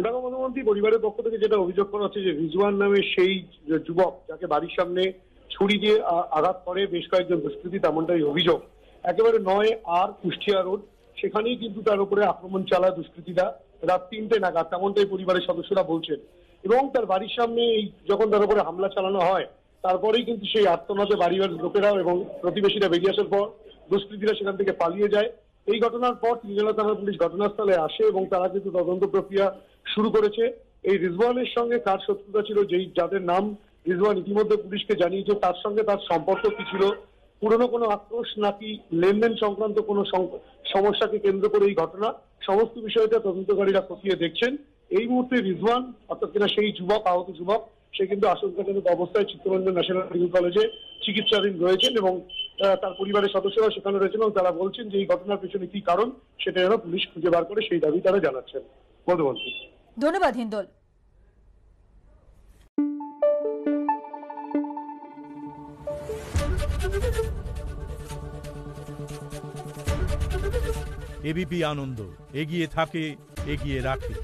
দেখো মধুমন্তী, পরিবারের পক্ষ থেকে যেটা অভিযোগ করা হচ্ছে যে রিজওয়ান নামে সেই যুবক যাকে বাড়ির সামনে ছুরি দিয়ে আঘাত করে বেশ কয়েকজন দুষ্কৃতী, তেমনটাই অভিযোগ। একেবারে 9 কুষ্টিয়া রোড, সেখানেই কিন্তু তার উপরে আক্রমণ চালায় দুষ্কৃতীরা রাত 3টে নাগাদ, তেমনটাই পরিবারের সদস্যরা বলছেন। এবং তার বাড়ির সামনে যখন তার উপরে হামলা চালানো হয়, তারপরেই কিন্তু সেই আত্মনাতে বাড়ির লোকেরা এবং প্রতিবেশীরা বেরিয়ে আসার পর দুষ্কৃতীরা সেখান থেকে পালিয়ে যায়। এই ঘটনার পর তিনজলা থানার পুলিশ ঘটনাস্থলে আসে এবং তারা কিন্তু তদন্ত প্রক্রিয়া শুরু করেছে। এই রিজওয়ানের সঙ্গে কার শত্রুতা ছিল, যাদের নাম রিজওয়ান ইতিমধ্যে পুলিশকে জানিয়েছে, তার সঙ্গে তার সম্পর্ক কি ছিল, পুরনো কোনো আক্রোশ নাকি লেনদেন সংক্রান্ত কোনো সমস্যাকে কেন্দ্র করে এই ঘটনা, সমস্ত বিষয়টা তদন্তকারীরা খতিয়ে দেখছেন। এই মুহূর্তে রিজওয়ান অর্থাৎ কিনা সেই যুবক, আহত যুবক, সে কিন্তু আশঙ্কাজনক অবস্থায় চিত্তরঞ্জন ন্যাশনাল মেডিকেল কলেজে চিকিৎসাধীন রয়েছেন এবং তার পরিবারের সদস্যরা সেখানে রয়েছেন এবং তারা বলছেন যে এই ঘটনার পেছনে কি কারণ সেটা যেন পুলিশ খুঁজে বার করে, সেই দাবি তারা জানাচ্ছেন। মধুমন্তী, ধন্যবাদ হিন্দোল। এবিপি আনন্দ এগিয়ে থাকে, এগিয়ে রাখে।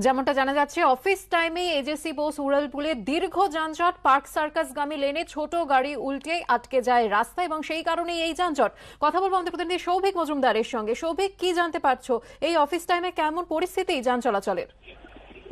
যেমনটা জানা যাচ্ছে, অফিস টাইমে এজেসি বোস উড়ালপুলে দীর্ঘ যানজট, পার্ক সার্কাসগামী লেনে ছোট গাড়ি উল্টে আটকে যায় রাস্তা এবং সেই কারণেই এই যানজট। কথা বলবো আমাদের প্রতিনিধি সৌভিক মজুমদারের সঙ্গে। সৌভিক, কি জানতে পারছো এই অফিস টাইমে কেমন পরিস্থিতি যান চলাচলের?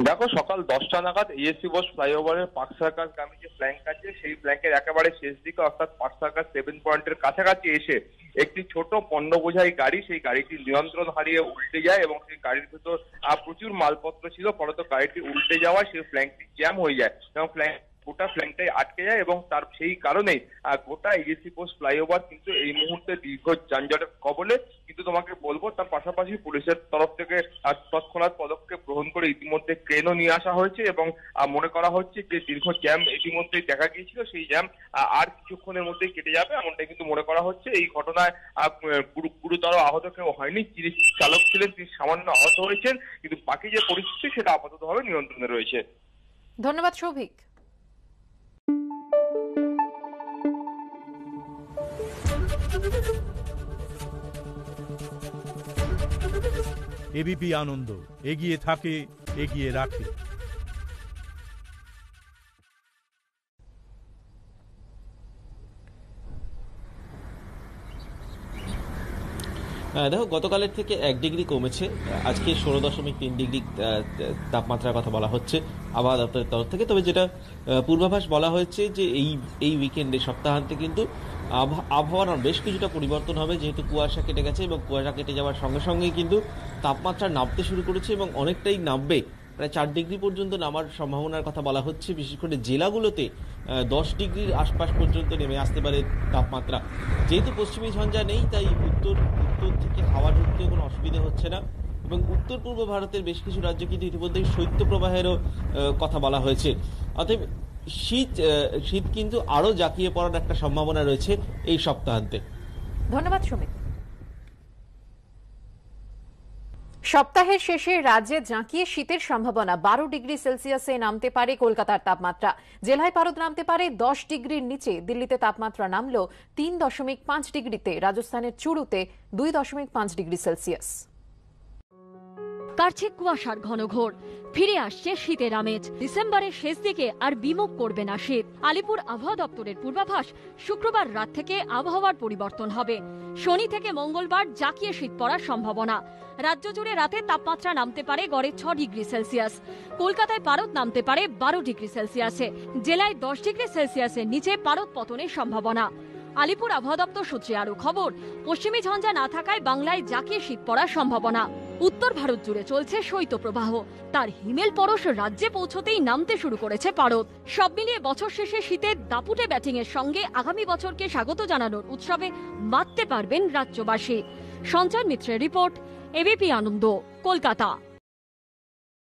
দেখো, সকাল 10টা নাগাদ এএসসি বোস ফ্লাইওভারের পার্ক সার্কাসগামী যে ফ্ল্যাঙ্ক আছে, সেই ফ্ল্যাঙ্কের একেবারে শেষ দিকে অর্থাৎ পার্ক সার্কাস 7 পয়েন্টের কাছাকাছি এসে একটি ছোট পণ্য বোঝাই গাড়ি, সেই গাড়িটি নিয়ন্ত্রণ হারিয়ে উল্টে যায় এবং সেই গাড়ির ভেতর প্রচুর মালপত্র ছিল। ফলত গাড়িটি উল্টে যাওয়ায় সেই ফ্ল্যাঙ্কটি জ্যাম হয়ে যায় এবং গোটা ফ্ল্যাঙ্কটাই আটকে যায় এবং তার সেই কারণেই গোটা এএসসি বোস ফ্লাইওভার কিন্তু এই মুহূর্তে দীর্ঘ যানজটের কবলে। কিন্তু তোমাকে বলবো, তার পাশাপাশি পুলিশের তরফ থেকে তৎক্ষণাৎ পদক্ষেপ গ্রহণ করে ইতিমধ্যে ক্রেনও নিয়ে আসা হয়েছে এবং মনে করা হচ্ছে যে দীর্ঘ জ্যাম ইতিমধ্যেই দেখা গিয়েছিল, সেই জ্যাম আর কিছুক্ষণের মধ্যেই কেটে যাবে, এমনটাই কিন্তু মনে করা হচ্ছে। এই ঘটনায় গুরুতর আহত কেউ হয়নি। যিনি চালক ছিলেন তিনি সামান্য আহত হয়েছেন, কিন্তু বাকি যে পরিস্থিতি সেটা আপাততভাবে নিয়ন্ত্রণে রয়েছে। ধন্যবাদ সৌভিক। এবিপি আনন্দ এগিয়ে থাকে, এগিয়ে রাখে। দেখো, গতকালের থেকে 1 ডিগ্রি কমেছে, আজকে 16.3 ডিগ্রি তাপমাত্রার কথা বলা হচ্ছে আবহাওয়া দপ্তরের তরফ থেকে। তবে যেটা পূর্বাভাস বলা হয়েছে যে এই উইকেন্ডে সপ্তাহান্তে কিন্তু আবহাওয়ার বেশ কিছুটা পরিবর্তন হবে, যেহেতু কুয়াশা কেটে গেছে এবং কুয়াশা কেটে যাওয়ার সঙ্গে সঙ্গেই কিন্তু তাপমাত্রা নামতে শুরু করেছে এবং অনেকটাই নামবে। প্রায় 4 ডিগ্রি পর্যন্ত নামার সম্ভাবনার কথা বলা হচ্ছে। বিশেষ করে জেলাগুলোতে 10 ডিগ্রির আশপাশ পর্যন্ত নেমে আসতে পারে তাপমাত্রা। যেহেতু পশ্চিমী ঝঞ্ঝা নেই, তাই উত্তর থেকে হাওয়া ঢুকতে কোনো অসুবিধা হচ্ছে না এবং উত্তর পূর্ব ভারতের বেশ কিছু রাজ্যে কিন্তু ইতিমধ্যেই শৈত্যপ্রবাহেরও কথা বলা হয়েছে। অতএব শীত কিন্তু আরো জাঁকিয়ে পড়ার একটা সম্ভাবনা রয়েছে এই সপ্তাহান্তে। ধন্যবাদ সুমিত। সপ্তাহের শেষে রাজ্যে জাঁকিয়ে শীতের সম্ভাবনা। 12 ডিগ্রি সেলসিয়াসে নামতে পারে কলকাতার তাপমাত্রা। জেলায় পারদ নামতে পারে 10 ডিগ্রির নিচে। দিল্লিতে তাপমাত্রা নামল 3.5 ডিগ্রিতে। রাজস্থানের চুরুতে 2.5 ডিগ্রি সেলসিয়াস। কাটছে কুয়াশার ঘন ঘোর, ফিরে আসছে শীতের আমেজ। ডিসেম্বরের শেষ দিকে আর বিমুখ করবে না শীত। আলিপুর আবহাওয়া দপ্তরের পূর্বাভাস, শুক্রবার রাত থেকে আবহাওয়ার পরিবর্তন হবে। শনি থেকে মঙ্গলবার জাঁকিয়ে শীত পড়ার সম্ভাবনা। রাজ্য জুড়ে রাতে তাপমাত্রা নামতে পারে গড়ে 6 ডিগ্রি সেলসিয়াস। কলকাতায় পারদ নামতে পারে 12 ডিগ্রি সেলসিয়াসে। জেলায় 10 ডিগ্রি সেলসিয়াসের নিচে পারদ পতনের সম্ভাবনা। আলিপুর আবহাওয়া দপ্তর সূত্রে আরো খবর, পশ্চিমী ঝঞ্ঝা না থাকায় বাংলায় জাঁকিয়ে শীত পড়ার সম্ভাবনা। উত্তর ভারত জুড়ে চলছে শৈত্যপ্রবাহ। তার হিমেল পরশ রাজ্যে পৌঁছতেই নামতে শুরু করেছে পারদ। সব মিলিয়ে বছর শেষে শীতের দাপুটে ব্যাটিং এর সঙ্গে আগামী বছরকে স্বাগত জানানোর উৎসবে মাততে পারবেন রাজ্যবাসী। সঞ্চয় মিত্রের রিপোর্ট, এবিপি আনন্দ, কলকাতা।